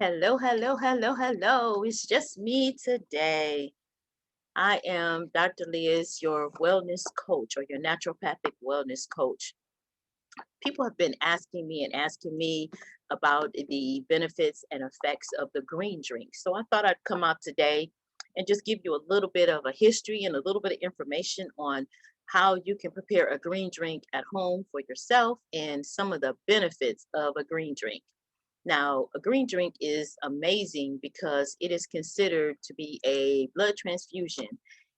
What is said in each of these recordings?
Hello, hello, hello, hello. It's just me today. I am Dr. Liz, your wellness coach or your naturopathic wellness coach. People have been asking me about the benefits and effects of the green drink. So I thought I'd come out today and just give you a little bit of a history and a little bit of information on how you can prepare a green drink at home for yourself and some of the benefits of a green drink. Now, a green drink is amazing because it is considered to be a blood transfusion.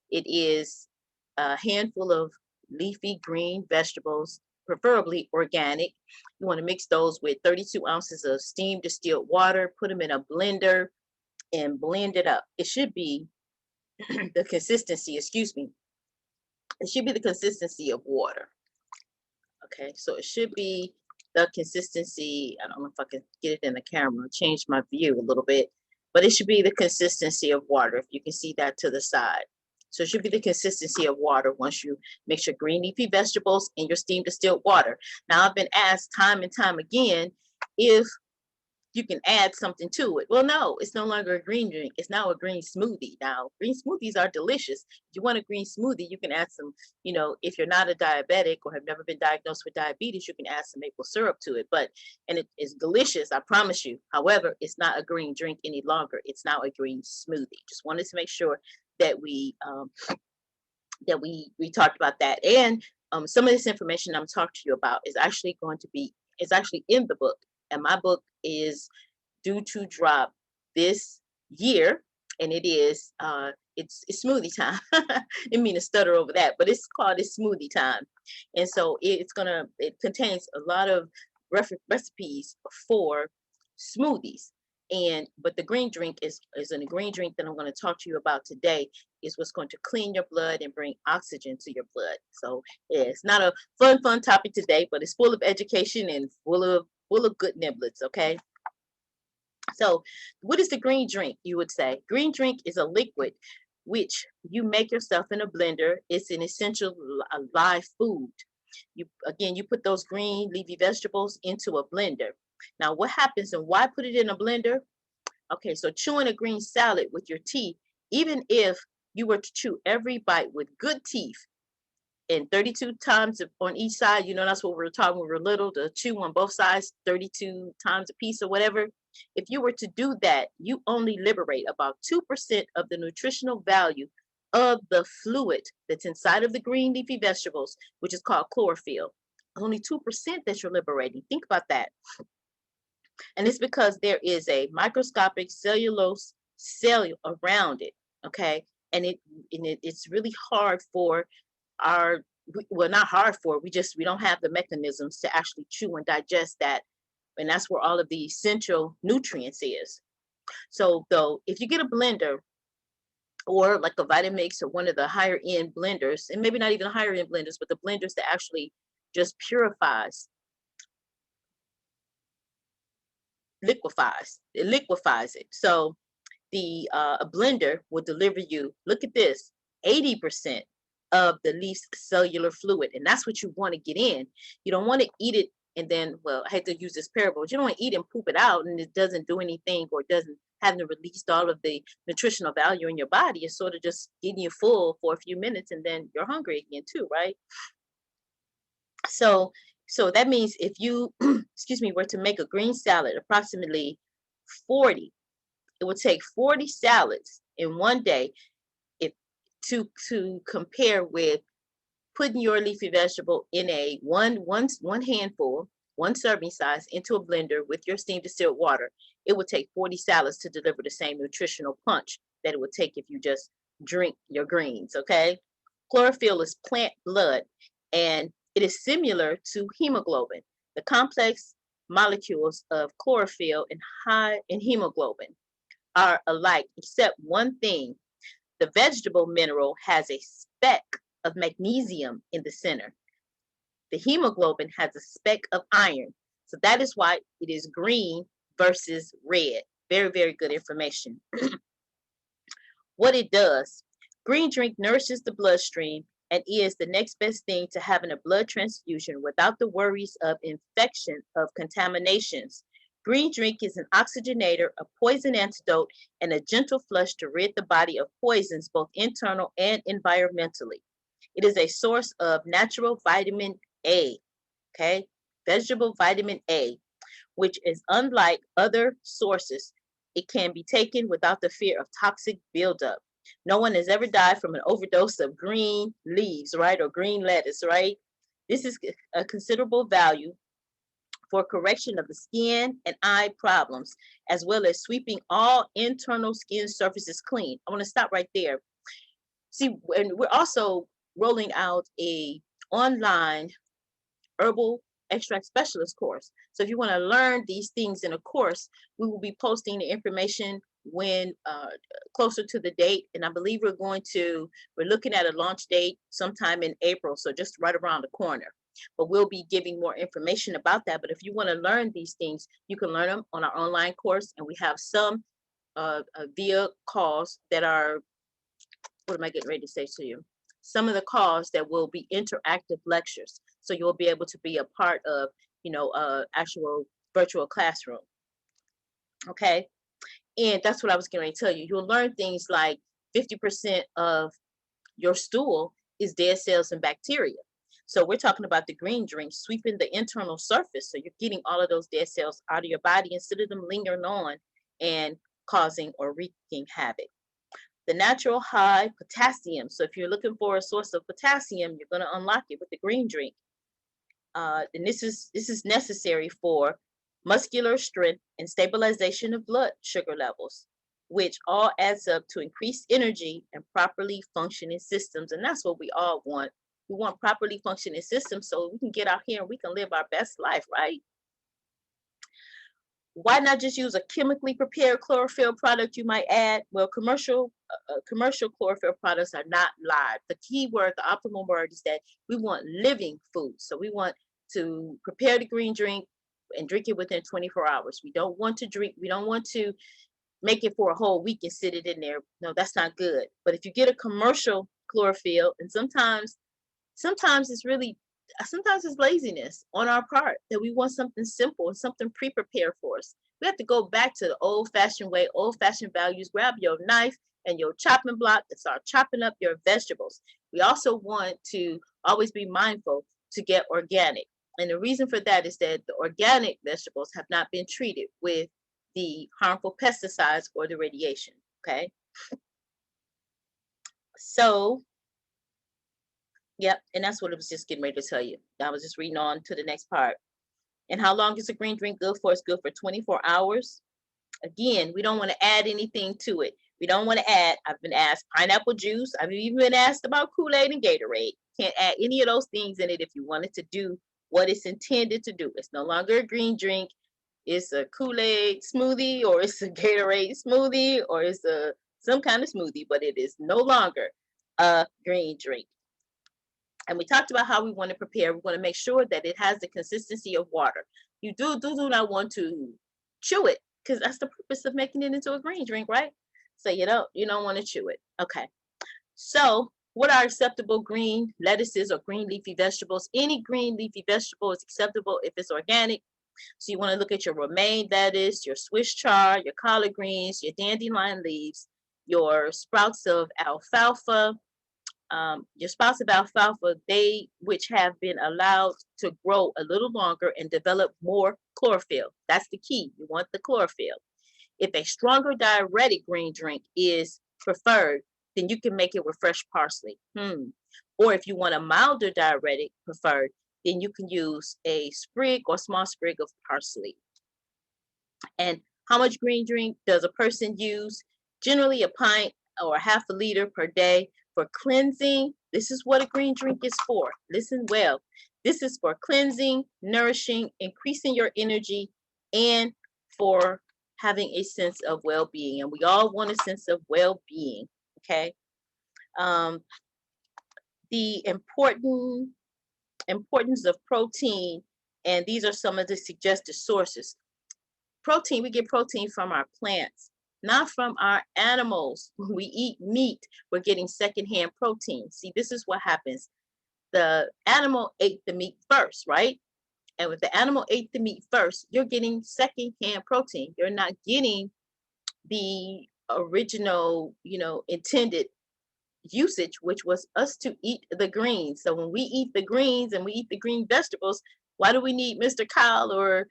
It is a handful of leafy green vegetables, preferably organic. You want to mix those with 32 ounces of steam distilled water, put them in a blender and blend it up. It should be the consistency, excuse me, it should be the consistency of water. Okay, so it should be the consistency. I don't know if I can get it in the camera, change my view a little bit, but it should be the consistency of water. If you can see that to the side. So it should be the consistency of water once you mix your green leafy vegetables and your steamed distilled water. Now, I've been asked time and time again if you can add something to it. Well, no, it's no longer a green drink. It's now a green smoothie. Now, green smoothies are delicious. If you want a green smoothie, you can add some, if you're not a diabetic or have never been diagnosed with diabetes, you can add some maple syrup to it. And it is delicious, I promise you. However, it's not a green drink any longer. It's now a green smoothie. Just wanted to make sure that we talked about that. And some of this information I'm talking to you about is actually it's actually in the book. And my book is due to drop this year, and it's smoothie time. Didn't mean to stutter over that, but it's smoothie time. And so it contains a lot of recipes for smoothies. But the green drink is a green drink that I'm going to talk to you about today is what's going to clean your blood and bring oxygen to your blood. So yeah, it's not a fun topic today, but it's full of education and full of good niblets. Okay. So, what is the green drink? You would say green drink is a liquid which you make yourself in a blender. It's an essential live food. You put those green leafy vegetables into a blender. Now, what happens and why put it in a blender? Okay, so chewing a green salad with your teeth, even if you were to chew every bite with good teeth and 32 times on each side, that's what we were taught when we were little, to chew on both sides 32 times a piece or whatever. If you were to do that, you only liberate about 2% of the nutritional value of the fluid that's inside of the green leafy vegetables, which is called chlorophyll. Only 2% that you're liberating. Think about that. And it's because there is a microscopic cellulose cell around it. Okay. It's really hard for our, well, not hard for, we don't have the mechanisms to actually chew and digest that. And that's where all of the essential nutrients is. So though, if you get a blender or like a Vitamix or one of the higher end blenders, and maybe not even higher end blenders, but the blenders that actually just it liquefies it. So the a blender will deliver you, look at this, 80% of the least cellular fluid. And that's what you want to get in. You don't want to eat it and then, well, I hate to use this parable, but you don't want to eat and poop it out and it doesn't do anything or doesn't haven't released all of the nutritional value in your body. It's sort of just getting you full for a few minutes and then you're hungry again too, right? So so that means if you excuse me, were to make a green salad, approximately 40, it would take 40 salads in one day if to compare with putting your leafy vegetable in a one handful, one serving size into a blender with your steamed distilled water. It would take 40 salads to deliver the same nutritional punch that it would take if you just drink your greens. Okay. Chlorophyll is plant blood and it is similar to hemoglobin. The complex molecules of chlorophyll and high in hemoglobin are alike, except one thing. The vegetable mineral has a speck of magnesium in the center. The hemoglobin has a speck of iron. So that is why it is green versus red. Very, very good information. What it does, green drink nourishes the bloodstream and is the next best thing to having a blood transfusion without the worries of infection of contaminations. Green drink is an oxygenator, a poison antidote, and a gentle flush to rid the body of poisons, both internal and environmentally. It is a source of natural vitamin A, okay? Vegetable vitamin A, which is unlike other sources. It can be taken without the fear of toxic buildup. No one has ever died from an overdose of green leaves, right? Or green lettuce, right? This is a considerable value for correction of the skin and eye problems, as well as sweeping all internal skin surfaces clean. I want to stop right there. See, and we're also rolling out a online herbal extract specialist course. So if you want to learn these things in a course, we will be posting the information when closer to the date. And I believe we're looking at a launch date sometime in April. So just right around the corner. But we'll be giving more information about that. But if you want to learn these things, you can learn them on our online course. And we have some via calls that are, what am I getting ready to say to you? Some of the calls that will be interactive lectures. So you'll be able to be a part of, actual virtual classroom. Okay. And that's what I was going to tell you. You'll learn things like 50% of your stool is dead cells and bacteria. So we're talking about the green drink sweeping the internal surface. So you're getting all of those dead cells out of your body instead of them lingering on and causing or wreaking havoc. The natural high potassium. So if you're looking for a source of potassium, you're going to unlock it with the green drink. And this is necessary for muscular strength and stabilization of blood sugar levels, which all adds up to increased energy and properly functioning systems. And that's what we all want. We want properly functioning systems so we can get out here and we can live our best life, right? Why not just use a chemically prepared chlorophyll product, you might add? Well, commercial chlorophyll products are not live. The key word, the optimal word is that we want living food. So we want to prepare the green drink and drink it within 24 hours. We don't want to make it for a whole week and sit it in there. No, that's not good. But if you get a commercial chlorophyll, and sometimes it's laziness on our part that we want something simple and something pre-prepared for us. We have to go back to the old-fashioned way, old-fashioned values. Grab your knife and your chopping block and start chopping up your vegetables. We also want to always be mindful to get organic. And the reason for that is that the organic vegetables have not been treated with the harmful pesticides or the radiation. Okay. So, yep, and that's what I was just getting ready to tell you. I was just reading on to the next part. And how long is a green drink good for? It's good for 24 hours. Again, we don't want to add anything to it. We don't want to add, I've been asked pineapple juice. I've even been asked about Kool-Aid and Gatorade. Can't add any of those things in it if you want it to do what it's intended to do. It's no longer a green drink. It's a Kool-Aid smoothie, or it's a Gatorade smoothie, or it's some kind of smoothie, but it is no longer a green drink. And we talked about how we want to prepare. We want to make sure that it has the consistency of water. You do not want to chew it, because that's the purpose of making it into a green drink, right? So you don't want to chew it. Okay. So what are acceptable green lettuces or green leafy vegetables? Any green leafy vegetable is acceptable if it's organic. So you want to look at your romaine lettuce, your Swiss chard, your collard greens, your dandelion leaves, your sprouts of alfalfa, which have been allowed to grow a little longer and develop more chlorophyll. That's the key. You want the chlorophyll. If a stronger diuretic green drink is preferred, then you can make it with fresh parsley. Or if you want a milder diuretic preferred, then you can use a sprig or small sprig of parsley. And how much green drink does a person use? Generally a pint or half a liter per day. For cleansing, this is what a green drink is for. Listen well. This is for cleansing, nourishing, increasing your energy, and for having a sense of well-being. And we all want a sense of well-being, okay? The importance of protein, and these are some of the suggested sources. Protein, we get protein from our plants, not from our animals. When we eat meat, we're getting secondhand protein. See, this is what happens. The animal ate the meat first, right? And if the animal ate the meat first, you're getting secondhand protein. You're not getting the original, intended usage, which was us to eat the greens. So when we eat the greens and we eat the green vegetables, why do we need Mr. Cow or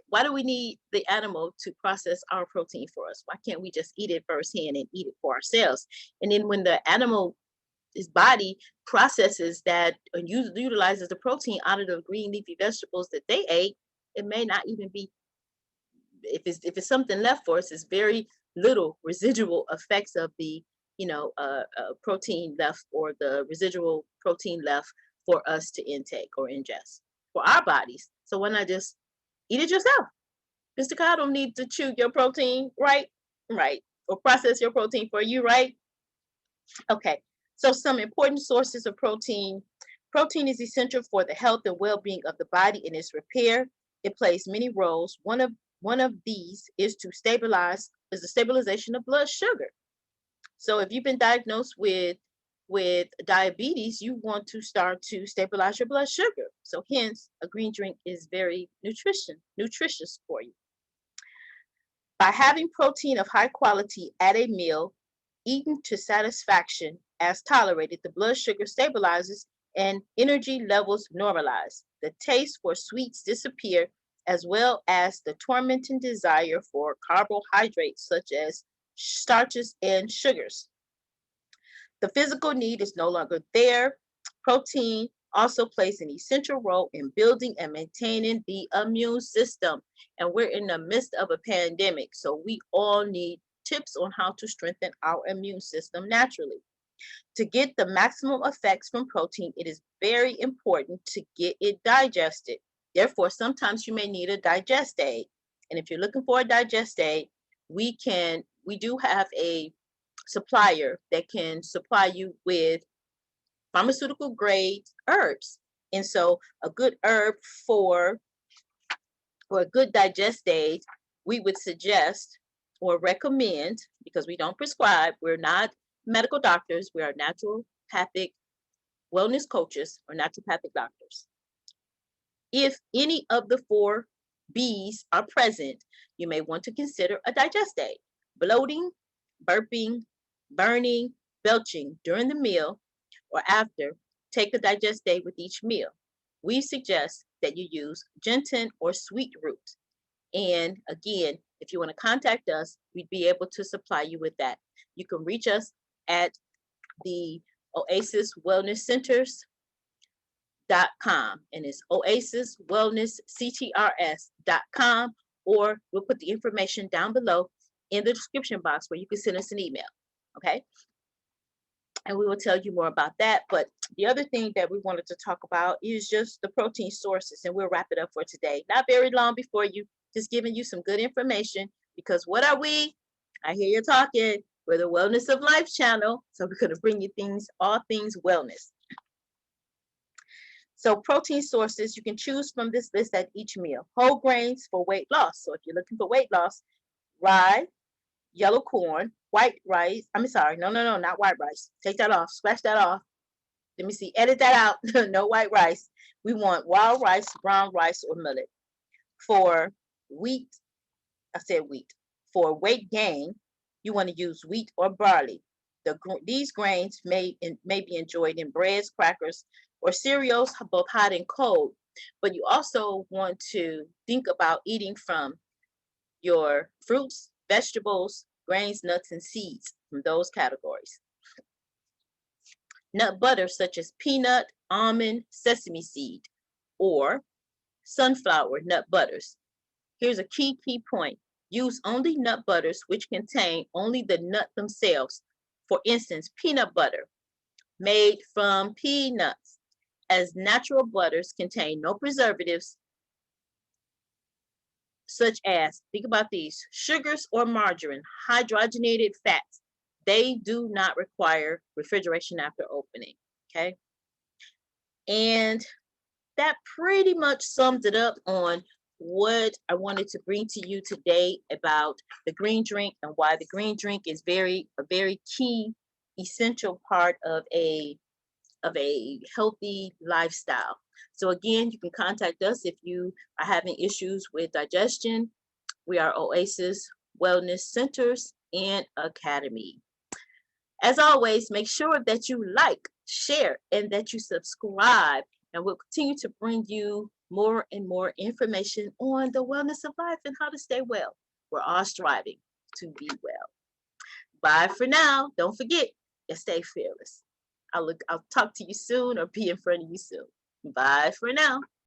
why do we need the animal to process our protein for us? Why can't we just eat it firsthand and eat it for ourselves? And then when the animal, his body processes that and utilizes the protein out of the green leafy vegetables that they ate, it may not even be, if it's something left for us, it's very little residual effects of the protein left, or the residual protein left for us to intake or ingest for our bodies. So why not just eat it yourself? Mr. Cow don't need to chew your protein, right? Right. Or process your protein for you, right? Okay. So some important sources of protein. Protein is essential for the health and well-being of the body and its repair. It plays many roles. One of these is the stabilization of blood sugar. So if you've been diagnosed with diabetes, you want to start to stabilize your blood sugar. So hence, a green drink is very nutritious for you. By having protein of high quality at a meal, eaten to satisfaction as tolerated, the blood sugar stabilizes and energy levels normalize. The taste for sweets disappear, as well as the tormenting desire for carbohydrates such as starches and sugars. The physical need is no longer there. Protein also plays an essential role in building and maintaining the immune system. And we're in the midst of a pandemic, so we all need tips on how to strengthen our immune system naturally. To get the maximum effects from protein, it is very important to get it digested. Therefore, sometimes you may need a digest aid. And if you're looking for a digest aid, we do have a supplier that can supply you with pharmaceutical grade herbs. And so a good herb or a good digest aid, we would suggest or recommend, because we don't prescribe, we're not medical doctors, we are naturopathic wellness coaches or naturopathic doctors. If any of the 4 B's are present, you may want to consider a digest aid. Bloating, burping, burning, belching during the meal or after, take a digest aid with each meal. We suggest that you use gentian or sweet root. And again, if you want to contact us, we'd be able to supply you with that. You can reach us at the oasiswellnesscenters.com, and it's oasiswellnesscenters.com, or we'll put the information down below in the description box where you can send us an email. Okay. And we will tell you more about that. But the other thing that we wanted to talk about is just the protein sources, and we'll wrap it up for today. Not very long before you, just giving you some good information, because what are we? I hear you talking. We're the Wellness of Life channel. So we're going to bring you all things wellness. So protein sources, you can choose from this list at each meal. Whole grains for weight loss. So if you're looking for weight loss, rye, yellow corn, white rice. I'm sorry, no, not white rice. Take that off, scratch that off. Let me see, edit that out. No white rice. We want wild rice, brown rice, or millet. For wheat, I said wheat. For weight gain, you want to use wheat or barley. These grains may be enjoyed in breads, crackers, or cereals, both hot and cold. But you also want to think about eating from your fruits, vegetables, grains, nuts, and seeds from those categories. Nut butter such as peanut, almond, sesame seed, or sunflower nut butters. Here's a key point. Use only nut butters which contain only the nut themselves. For instance, peanut butter made from peanuts, as natural butters contain no preservatives such as, think about these, sugars or margarine, hydrogenated fats. They do not require refrigeration after opening, okay? And that pretty much sums it up on what I wanted to bring to you today about the green drink and why the green drink is a very key, essential part of a healthy lifestyle. So again, you can contact us if you are having issues with digestion. We are Oasis Wellness Centers and Academy. As always, make sure that you like, share, and that you subscribe, and we'll continue to bring you more and more information on the wellness of life and how to stay well. We're all striving to be well. Bye for now. Don't forget, and stay fearless. I'll talk to you soon or be in front of you soon. Bye for now.